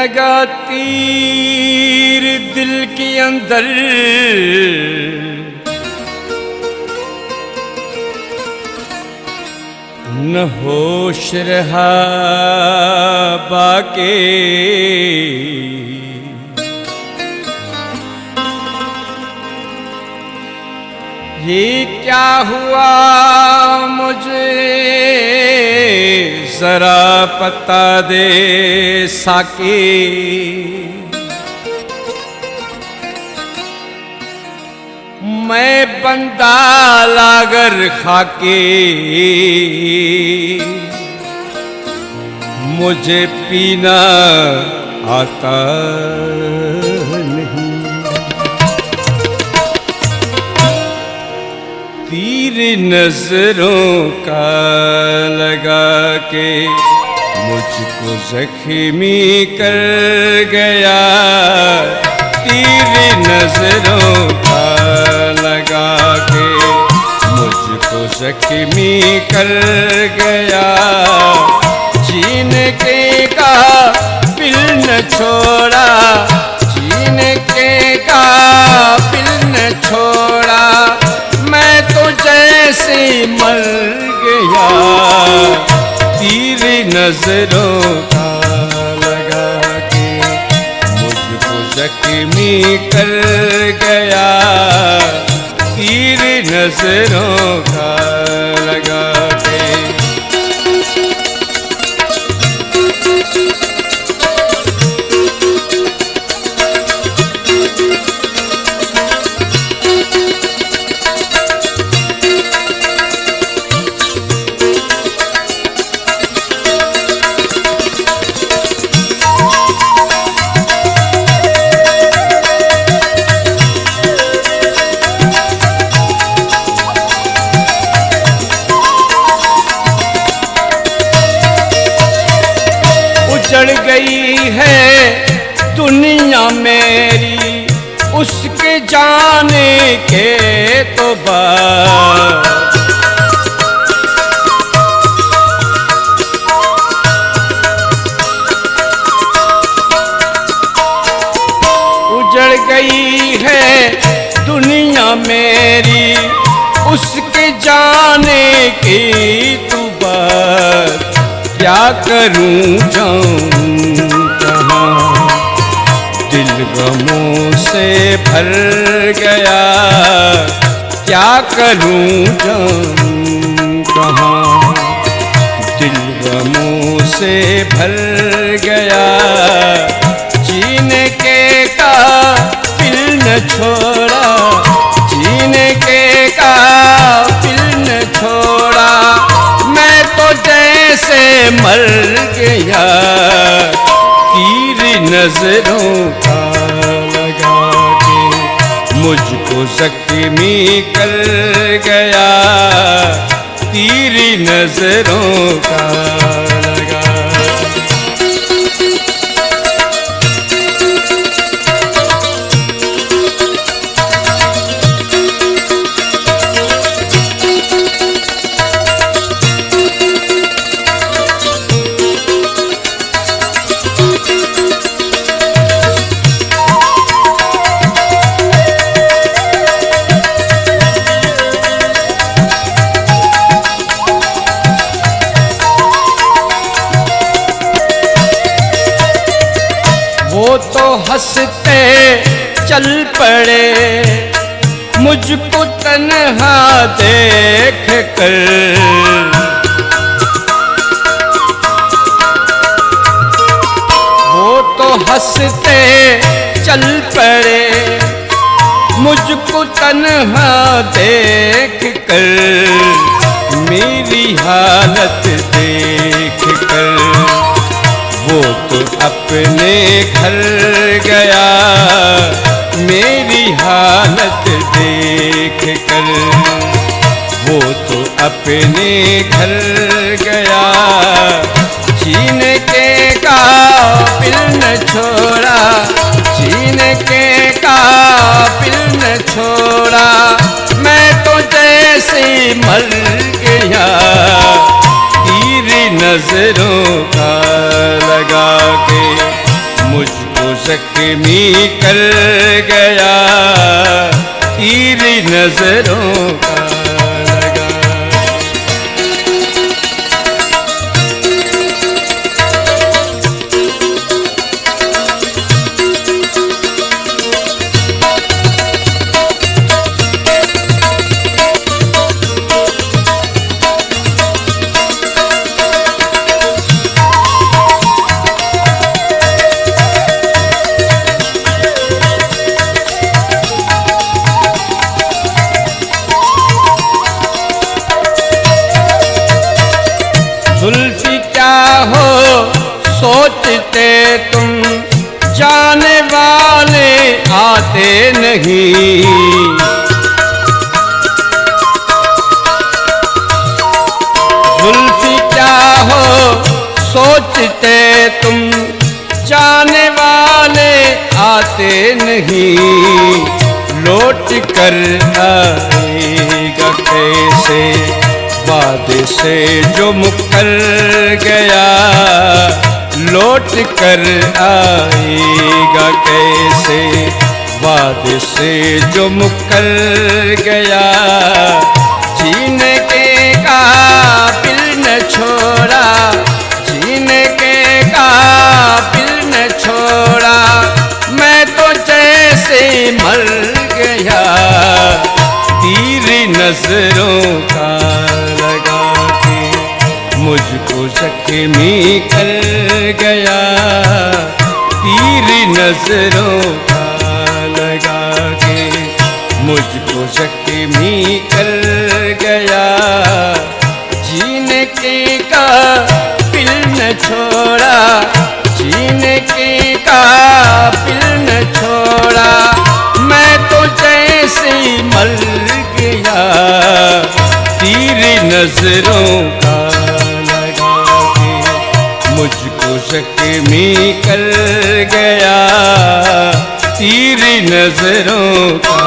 लगा तीर दिल के अंदर, न होश रहा बाकी। ये क्या हुआ मुझे जरा पता दे साकी। मैं बंदा लागर खाके, मुझे पीना आता नहीं। तीर नजरों का लगा के मुझको जख्मी कर गया। तीर नजरों का लगा के मुझको जख्मी कर गया। जीने के काबिल न छोड़ा, जीने के काबिल न छोड़ा। मैं तो जैसे मर गया। तीर नजरों का लगा के मुझको जख्मी कर गया। तीर नजरों का लगा के। उजड़ गई है दुनिया मेरी, उसके जाने के तो बाद। उजड़ गई है दुनिया मेरी, उसके जाने की तो बात। क्या करूं जाऊं कहाँ, दिल गमों से भर गया। क्या करूं जाऊं कहाँ, दिल गमों से भर गया। जीने के काबिल न छोड़ा, जीने के काबिल न छोड़ा। मैं तो जैसे मर गया। तीर नजरों का लगा के मुझको जख्मी कर गया। तीर नजरों का लगा। वो तो हंसते चल पड़े मुझको तन्हा देख कर। वो तो हंसते चल पड़े मुझको तन्हा देख कर। मेरी हालत देख कर वो तो अपने घर गया। मेरी हालत देख कर वो तो अपने घर गया। जीने के काबिल न छोड़ा, जीने के काबिल न छोड़ा। मैं तो जैसे मर गया। तीर नजरों का लगा के जख्मी कर गया तीर नजरों का लगा। जुल्फी क्या हो सोचते तुम, जाने वाले आते नहीं। जुल्फी क्या हो सोचते तुम, जाने वाले आते नहीं। लौट कर आएगा कैसे वादे से जो मुकर गया, लौट कर आएगा कैसे वादे से जो मुकर गया। जीने के काबिल न छोड़ा, जीने के काबिल न छोड़ा, मैं तो जैसे मर गया तीर नजरों का लगा के। मुझको जख्मी कर गया तीर नजरों का लगा के। मुझको जख्मी कर गया, जीने के काबिल न छोड़ा, जीने के काबिल न छोड़ा, मैं तो जैसे मर गया तीर नजरों का लगा के। मुझको जख्मी कर गया तीर नजरों का।